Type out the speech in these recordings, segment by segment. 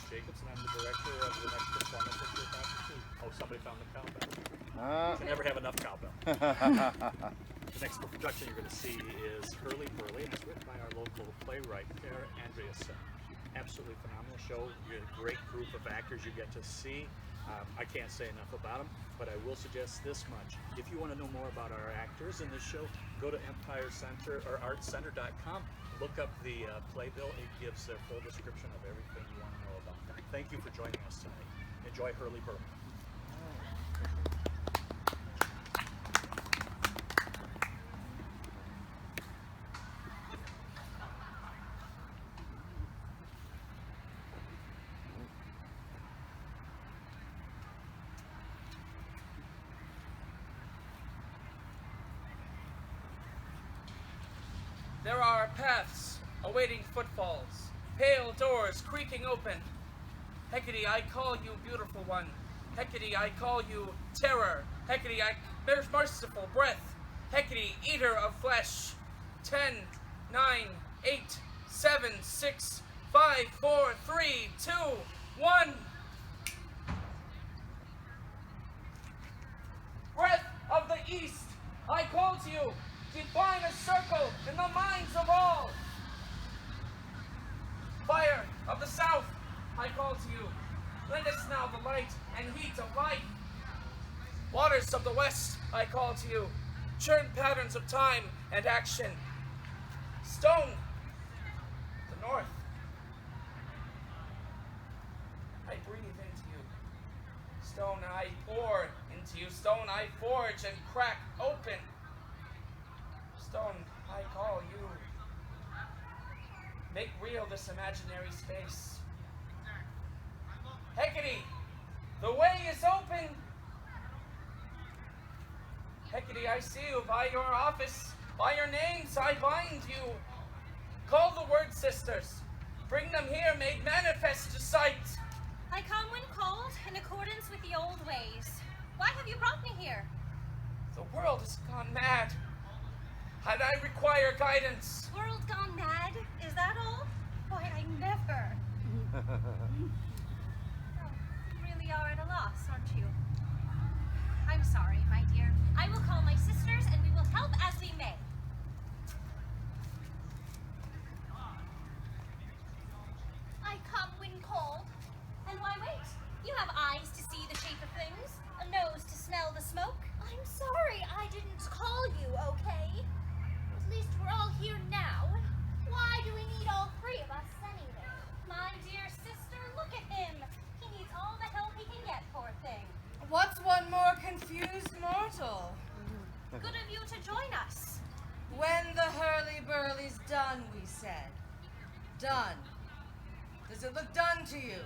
Jacobs, and I'm the director of the next performance that you're about to see. Oh, somebody found the cowbell. You can never have enough cowbell. The next production you're going to see is Hurley Burley, and it's written by our local playwright, Per Andreasson. Absolutely phenomenal show. You get a great group of actors you get to see. I can't say enough about them, but I will suggest this much. If you want to know more about our actors in this show, go to Empire Center or artcenter.com. Look up the playbill. It gives a full description of everything you want to know about them. Thank you for joining us tonight. Enjoy Hurley Burley. There are paths awaiting footfalls, pale doors creaking open. Hecate, I call you beautiful one. Hecate, I call you terror. Hecate, merciful breath. Hecate, eater of flesh. 10, 9, 8, 7, 6, 5, 4, 3, 2, 1. Breath of the east, I call to you. Define a circle in the minds of all. Fire of the south, I call to you. Lend us now the light and heat of life. Waters of the west, I call to you. Churn patterns of time and action. Stone, the north. I breathe into you. Stone I pour into you. Stone I forge and crack open. Stone, I call you. Make real this imaginary space. Hecate, the way is open. Hecate, I see you by your office. By your names I bind you. Call the word sisters. Bring them here made manifest to sight. I come when called in accordance with the old ways. Why have you brought me here? The world has gone mad. And I require guidance. World gone mad? Is that all? Boy, I never. Oh, you really are at a loss, aren't you? I'm sorry, my dear. I will call my sisters and we will help as we may. I come when called. And why wait? You have eyes to see the shape of things, a nose to smell the smoke. I'm sorry I didn't call you, okay? At least we're all here now. Why do we need all three of us anyway? My dear sister, look at him. He needs all the help he can get, poor thing. What's one more confused mortal? Good of you to join us. When the Hurley Burley's done, we said. Done. Does it look done to you?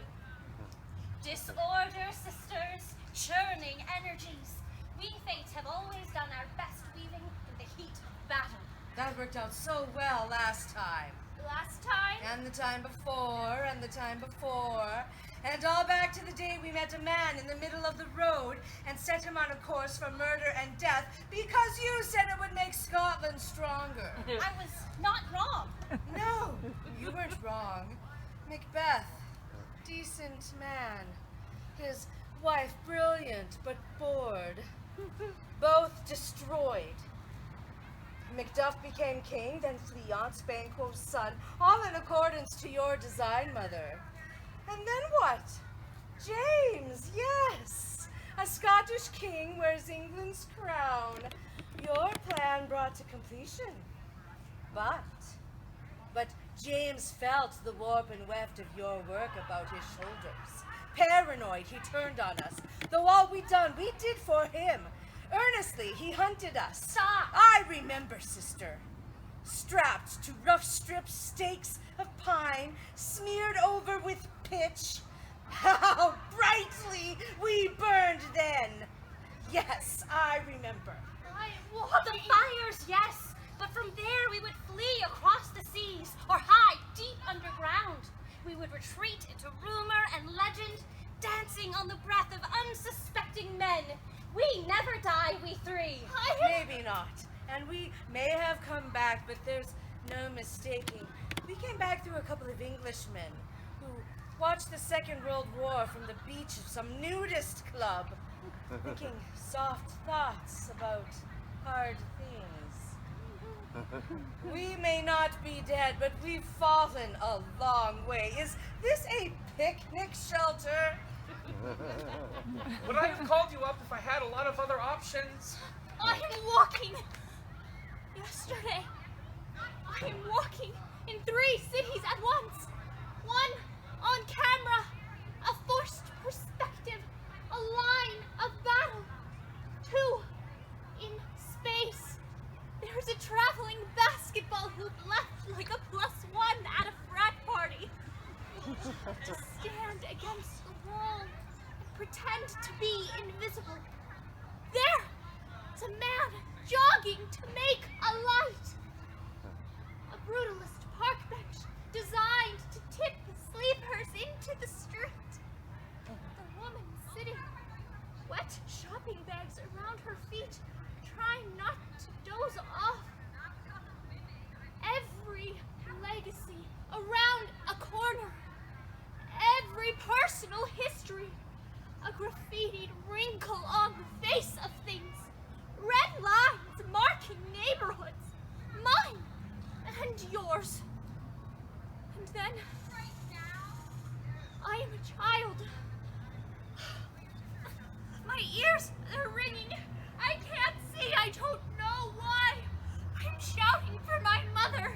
Disorder, sisters, churning energies. We fates have always done our best weaving in the heat of battle. That worked out so well last time. Last time? And the time before, and the time before. And all back to the day we met a man in the middle of the road and set him on a course for murder and death because you said it would make Scotland stronger. I was not wrong. No, you weren't wrong. Macbeth, decent man. His wife brilliant but bored. Both destroyed. Macduff became king, then Fleance, Banquo's son, all in accordance to your design, Mother. And then what? James, yes! A Scottish king wears England's crown. Your plan brought to completion. But James felt the warp and weft of your work about his shoulders. Paranoid, he turned on us. Though all we done, we did for him. Earnestly, he hunted us. Stop! I remember, sister. Strapped to rough stripped stakes of pine, smeared over with pitch. How brightly we burned then! Yes, I remember. The fires, yes. But from there we would flee across the seas or hide deep underground. We would retreat into rumor and legend, dancing on the breath of unsuspecting men. We never die, we three. Maybe not. And we may have come back, but there's no mistaking. We came back through a couple of Englishmen who Watch the Second World War from the beach of some nudist club, thinking soft thoughts about hard things. We may not be dead, but we've fallen a long way. Is this a picnic shelter? Would I have called you up if I had a lot of other options? I am walking. Yesterday, I am walking in 3 cities at once. 1 on camera, a forced perspective, a line of battle. 2 in space. There's a traveling basketball hoop left like a +1 at a frat party. To stand against the wall and pretend to be invisible. There! It's a man jogging to make a light. A brutalist park bench designed to tip the sleepers into the street. The woman sitting, wet shopping bags around her feet, trying not to doze off. Every legacy around a corner. Every personal history. A graffitied wrinkle on the face of things. Red lines marking neighborhoods. Mine and yours. And then I am a child. My ears are ringing. I can't see. I don't know why. I'm shouting for my mother.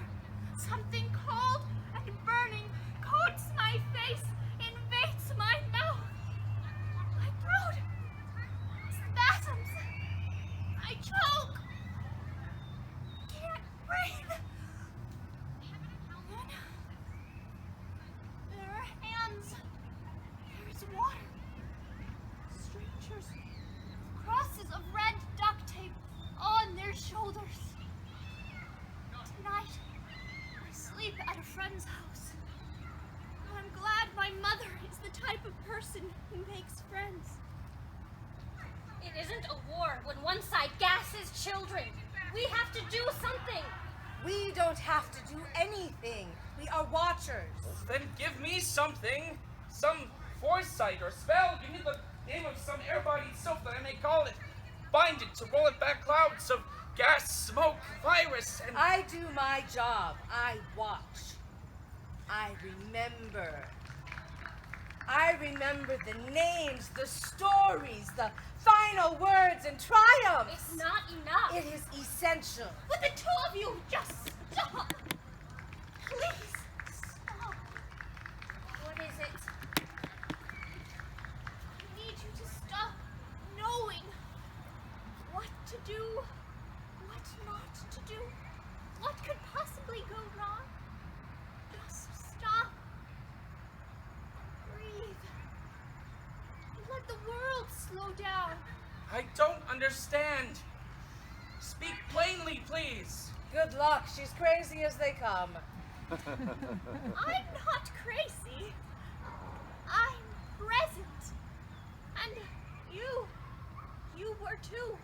Something cold and burning coats my face, invades my mouth. My throat. Spasms. I choke. Can't breathe. Then there are hands. There's water. Strangers with crosses of red duct tape on their shoulders. Tonight, I sleep at a friend's house. I'm glad my mother is the type of person who makes friends. It isn't a war when one side gasses children. We have to do something. We don't have to do anything. We are watchers. Then give me something. Some foresight or spell. Give me the name of some air-bodied soap that I may call it. Bind it to roll it back clouds of gas, smoke, virus, and... I do my job. I watch. I remember. I remember the names, the stories, the final words and triumphs. It's not enough. It is essential. But the two of you, just stop. Please, stop. What is it? I need you to stop knowing what to do, what not to do, what could possibly go wrong. Just stop. Breathe. Let the world slow down. I don't understand. Speak plainly, please. Good luck. She's crazy as they come. I'm not crazy. I'm present. And you were too.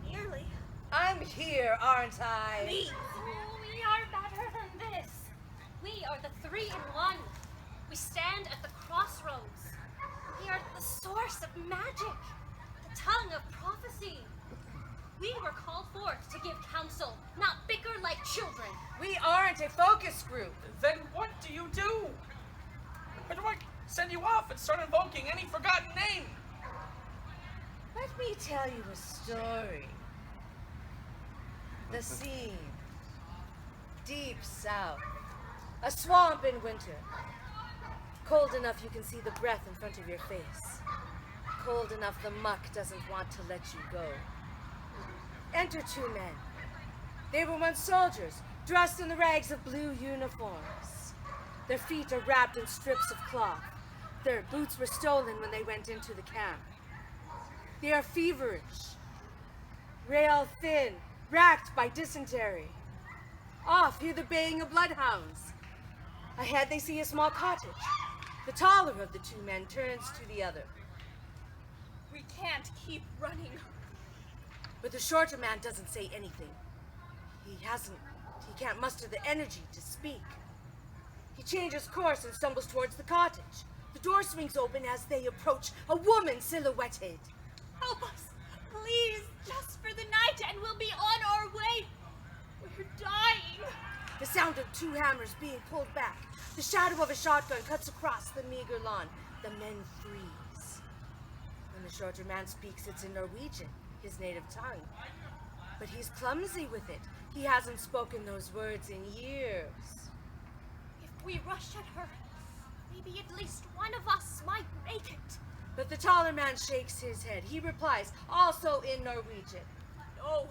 Nearly. I'm here, aren't I? Please. We are better than this. We are the 3 in 1. We stand at the crossroads. We are the source of magic, the tongue of prophecy. We were called forth to give counsel, not bicker like children. We aren't a focus group. Then what do you do? Or do I send you off and start invoking any forgotten name? Let me tell you a story. The scene. Deep south. A swamp in winter. Cold enough you can see the breath in front of your face. Cold enough the muck doesn't want to let you go. Enter 2 men. They were once soldiers, dressed in the rags of blue uniforms. Their feet are wrapped in strips of cloth. Their boots were stolen when they went into the camp. They are feverish, rail thin, racked by dysentery. Off hear the baying of bloodhounds. Ahead they see a small cottage. The taller of the 2 men turns to the other. We can't keep running. But the shorter man doesn't say anything. He can't muster the energy to speak. He changes course and stumbles towards the cottage. The door swings open as they approach, a woman silhouetted. Help us, please, just for the night, and we'll be on our way. We're dying. The sound of 2 hammers being pulled back. The shadow of a shotgun cuts across the meager lawn. The men freeze. When the shorter man speaks, it's in Norwegian, his native tongue. But he's clumsy with it. He hasn't spoken those words in years. If we rush at her, maybe at least one of us might make it. But the taller man shakes his head. He replies, also in Norwegian. No.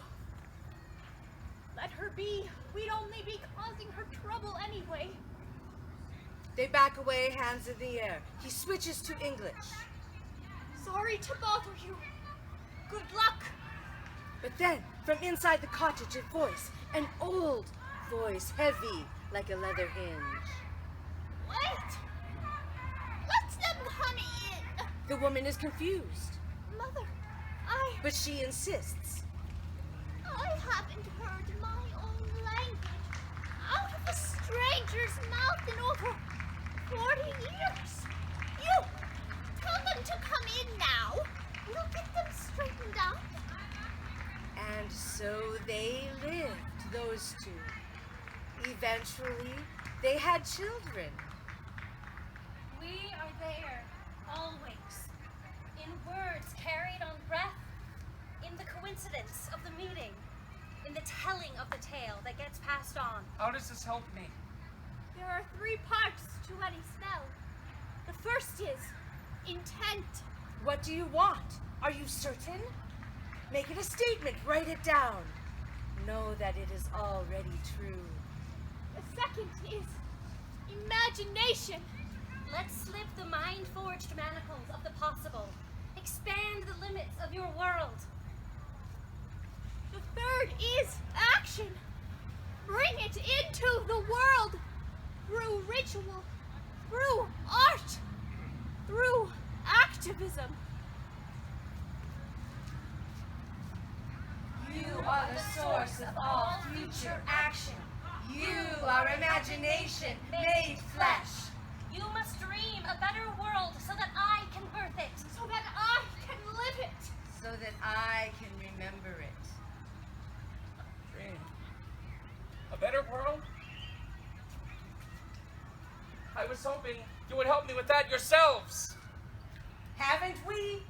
Let her be. We'd only be causing her trouble anyway. They back away, hands in the air. He switches to English. Sorry to bother you. Good luck. But then, from inside the cottage, a voice, an old voice, heavy like a leather hinge. Wait! Let them come in! The woman is confused, Mother, but she insists. I haven't heard my own language out of a stranger's mouth in over 40 years. You, tell them to come in now. We'll get them straightened out. And so they lived, those two. Eventually, they had children. We are there, always. In words carried on breath, in the coincidence of the meeting, in the telling of the tale that gets passed on. How does this help me? There are 3 parts to any spell. The first is intent. What do you want? Are you certain? Make it a statement, write it down. Know that it is already true. The second is imagination. Let's slip the mind-forged manacles of the possible. Expand the limits of your world. The third is action. Bring it into the world through ritual, through art, through activism. You are the source of all future action. You are imagination made flesh. You must dream a better world so that I can birth it. So that I can live it. So that I can remember it. Dream. A better world? I was hoping you would help me with that yourselves. Haven't we?